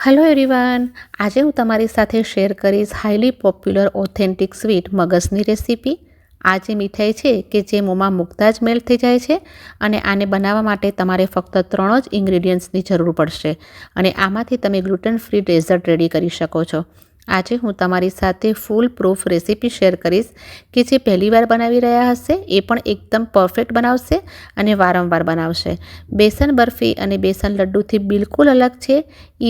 Hello everyone, આજે હું તમારી સાથે શેર કરીશ હાઈલી પોપ્યુલર ઓથેન્ટિક સ્વીટ મગસની રેસીપી। આ જે મીઠાઈ છે કે જે મોંમાં મૂકતા જ મેલ્ટ થઈ જાય છે અને આને બનાવવા માટે તમારે ફક્ત 3 જ ઇન્ગ્રીડિયન્ટ્સની જરૂર પડશે અને આમાંથી તમે ગ્લુટન ફ્રી ડેઝર્ટ રેડી કરી શકો છો। આજે હું તમારી સાથે ફૂલ પ્રૂફ રેસીપી શેર કરીશ કે જે પહેલીવાર બનાવી રહ્યા હશે એ પણ એકદમ પરફેક્ટ બનાવશે અને વારંવાર બનાવશે। બેસન બરફી અને બેસન લડ્ડુથી બિલકુલ અલગ છે।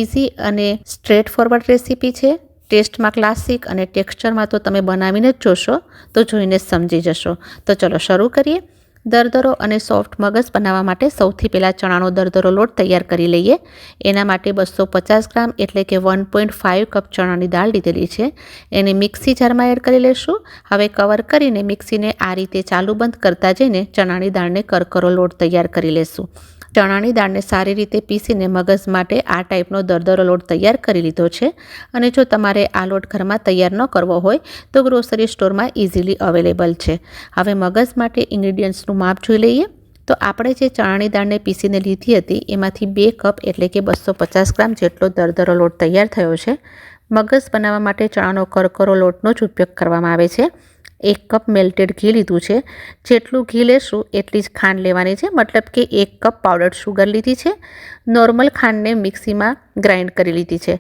ઇઝી અને સ્ટ્રેટ ફોરવર્ડ રેસીપી છે। ટેસ્ટમાં ક્લાસિક અને ટેક્સચરમાં તો તમે બનાવીને જ જોશો તો જોઈને જ સમજી જશો। તો ચલો શરૂ કરીએ। દરદરો અને સોફ્ટ મગસ બનાવવા માટે સૌથી પહેલાં ચણાનો દરદરો લોટ તૈયાર કરી લઈએ। એના માટે 250 ગ્રામ એટલે કે 1.5 કપ ચણાની દાળ લીધેલી છે। એને મિક્સી જારમાં એડ કરી લેશું। હવે કવર કરીને મિક્સીને આ રીતે ચાલુ બંધ કરતા જઈને ચણાની દાળને કરકરો લોટ તૈયાર કરી લેશું। ચણાની દાળને સારી રીતે પીસીને મગસ માટે આ ટાઈપનો દરદરો લોટ તૈયાર કરી લીધો છે અને જો તમારે આ લોટ ઘરમાં તૈયાર ન કરવો હોય તો ગ્રોસરી સ્ટોરમાં ઇઝીલી અવેલેબલ છે। હવે મગસ માટે ઇન્ગ્રીડિયન્ટ્સનું માપ જોઈ લઈએ। તો આપણે જે ચણાની દાળને પીસીને લીધી હતી એમાંથી 2 કપ એટલે કે 250 ગ્રામ જેટલો દરદરો લોટ તૈયાર થયો છે। મગસ બનાવવા માટે ચણાનો કરકરો લોટનો જ ઉપયોગ કરવામાં આવે છે। 1 કપ મેલ્ટેડ ઘી લીધું છે। જેટલું ઘી લેશું એટલી જ ખાંડ લેવાની છે, મતલબ કે 1 કપ પાવડર શુગર લીધી છે। નોર્મલ ખાંડને મિક્સીમાં ગ્રાઇન્ડ કરી લીધી છે।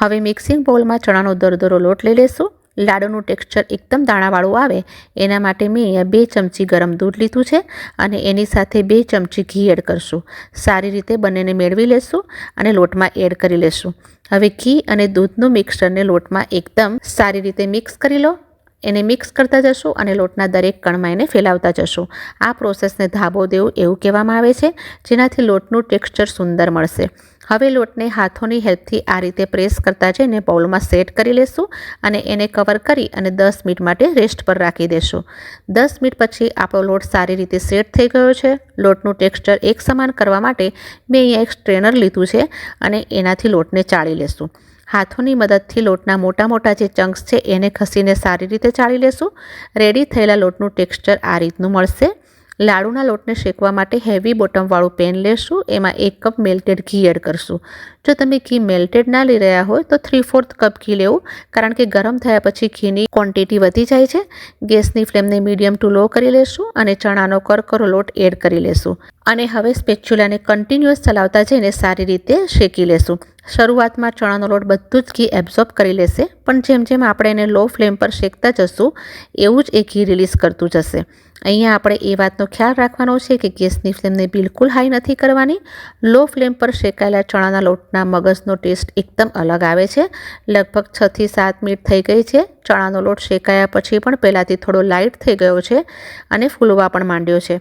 હવે મિક્સિંગ બોલમાં ચણાનો દરદરો લોટ લઈ લેશું। લાડુનું ટેક્સચર એકદમ દાણાવાળું આવે એના માટે મેં અહીંયા 2 ચમચી ગરમ દૂધ લીધું છે અને એની સાથે 2 ચમચી ઘી એડ કરશું। સારી રીતે બંનેને મેળવી લેશું અને લોટમાં એડ કરી લેશું। હવે ઘી અને દૂધનું મિક્સરને લોટમાં એકદમ સારી રીતે મિક્સ કરી લો। એને મિક્સ કરતા જશું અને લોટના દરેક કણમાં એને ફેલાવતા જશું। આ પ્રોસેસને ધાબો દેવું એવું કહેવામાં આવે છે, જેનાથી લોટનું ટેક્સચર સુંદર મળશે। હવે લોટને હાથોની હેલ્પથી આ રીતે પ્રેસ કરતા જઈને બાઉલમાં સેટ કરી લેશું અને એને કવર કરી અને 10 મિનિટ માટે રેસ્ટ પર રાખી દેશું। 10 મિનિટ પછી આપણો લોટ સારી રીતે સેટ થઈ ગયો છે। લોટનું ટેક્સચર એક સમાન કરવા માટે મેં અહીંયા એક સ્ટ્રેનર લીધું છે અને એનાથી લોટને ચાળી લેશું। હાથોની મદદથી લોટના મોટા જે ચંક્સ છે એને ખસીને સારી રીતે ચાળી લેશું। રેડી થયેલા લોટનું ટેક્સચર આ રીતનું મળશે। લાડુના લોટને શેકવા માટે હેવી બોટમવાળું પેન લેશું। એમાં 1 કપ મેલ્ટેડ ઘી એડ કરશું। જો તમે ઘી મેલ્ટેડ ના લઈ રહ્યા હોય તો 3/4 કપ ઘી લેવું, કારણ કે ગરમ થયા પછી ઘીની ક્વોન્ટિટી વધી જાય છે। ગેસની ફ્લેમને મીડિયમ ટુ લો કરી લેશું અને ચણાનો કરકરો લોટ એડ કરી લેશું અને હવે સ્પેચ્યુલાને કન્ટિન્યુઅસ ચલાવતા જઈને સારી રીતે શેકી લેશું। શરૂઆતમાં ચણાનો લોટ બધું જ ઘી એબ્ઝોર્બ કરી લેશે, પણ જેમ જેમ આપણે એને લો ફ્લેમ પર શેકતા જશું એવું જ એ ઘી રિલીઝ કરતું જશે। અહીંયા આપણે એ વાતનો ખ્યાલ રાખવાનો છે કે ગેસની ફ્લેમને બિલકુલ હાઈ નથી કરવાની। લો ફ્લેમ પર શેકાયેલા ચણાના લોટના મગસનો ટેસ્ટ એકદમ અલગ આવે છે। લગભગ 6 થી 7 મિનિટ થઈ ગઈ છે। ચણાનો લોટ શેકાયા પછી પણ પહેલાંથી થોડો લાઇટ થઈ ગયો છે અને ફૂલવા પણ માંડ્યો છે,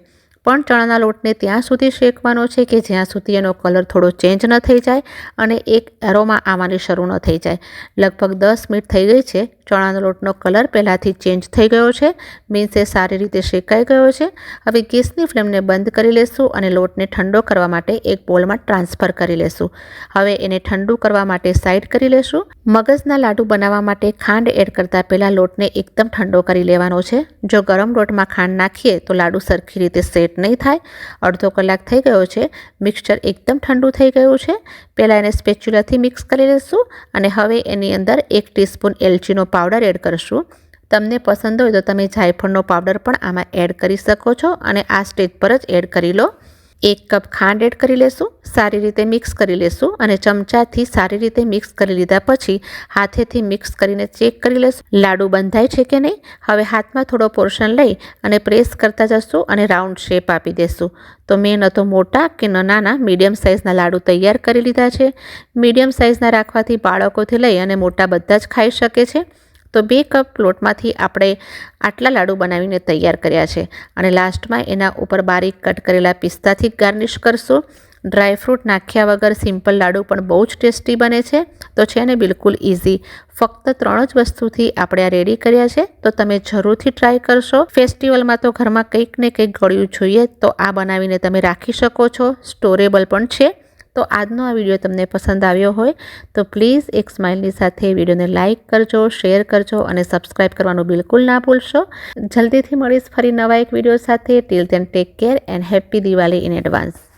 પણ ચણાના લોટને ત્યાં સુધી શેકવાનો છે કે જ્યાં સુધી એનો કલર થોડો ચેન્જ ન થઈ જાય અને એક એરોમા આવવાની શરૂ ન થઈ જાય। લગભગ 10 મિનિટ થઈ ગઈ છે। ચણાનો લોટનો કલર પહેલાંથી ચેન્જ થઈ ગયો છે, મીન્સ એ સારી રીતે શેકાઈ ગયો છે। હવે ગેસની ફ્લેમને બંધ કરી લેશું અને લોટને ઠંડો કરવા માટે એક બોલમાં ટ્રાન્સફર કરી લેશું। હવે એને ઠંડુ કરવા માટે સાઈડ કરી લેશું। મગસના લાડુ બનાવવા માટે ખાંડ એડ કરતાં પહેલાં લોટને એકદમ ઠંડો કરી લેવાનો છે। જો ગરમ લોટમાં ખાંડ નાખીએ તો લાડુ સરખી રીતે સેટ નહીં થાય। અડધો કલાક થઈ ગયો છે। મિક્સચર એકદમ ઠંડુ થઈ ગયું છે। પહેલાં એને સ્પેચ્યુલાથી મિક્સ કરી લઈશું અને હવે એની અંદર 1 ટીસ્પૂન એલચીનો પાવડર એડ કરીશું। તમને પસંદ હોય તો તમે જાયફળનો પાવડર પણ આમાં એડ કરી શકો છો અને આ સ્ટેજ પર જ એડ કરી લો। 1 કપ ખાંડ એડ કરી લેશું। સારી રીતે મિક્સ કરી લેશું અને ચમચાથી સારી રીતે મિક્સ કરી લીધા પછી હાથેથી મિક્સ કરીને ચેક કરી લેશું લાડુ બંધાય છે કે નહીં। હવે હાથમાં થોડો પોર્શન લઈ અને પ્રેસ કરતા જશું અને રાઉન્ડ શેપ આપી દેશું। તો મેં ન તો મોટા કે ન નાના મીડિયમ સાઇઝના લાડુ તૈયાર કરી લીધા છે। મીડિયમ સાઇઝના રાખવાથી બાળકોથી લઈ અને મોટા બધા જ ખાઈ શકે છે। તો 2 કપ લોટમાંથી આપણે આટલા લાડુ બનાવીને તૈયાર કર્યા છે અને લાસ્ટમાં એના ઉપર બારીક કટ કરેલા પિસ્તાથી ગાર્નિશ કરશું। ડ્રાયફ્રૂટ નાખ્યા વગર સિમ્પલ લાડુ પણ બહુ જ ટેસ્ટી બને છે। તો છે ને બિલકુલ ઇઝી, ફક્ત 3 જ વસ્તુથી આપણે આ રેડી કર્યા છે, તો તમે જરૂરથી ટ્રાય કરશો। ફેસ્ટિવલમાં તો ઘરમાં કંઈક ને કંઈક ગળ્યું જોઈએ, તો આ બનાવીને તમે રાખી શકો છો। સ્ટોરેબલ પણ છે। તો આજનો આ વિડીયો તમને પસંદ આવ્યો હોય તો પ્લીઝ એક સ્માઇલની સાથે વિડીયોને લાઇક કરજો, શેર કરજો અને સબસ્ક્રાઈબ કરવાનું બિલકુલ ના ભૂલશો। જલ્દીથી મળીશ ફરી નવા એક વિડીયો સાથે। Till then take care and happy Diwali in advance.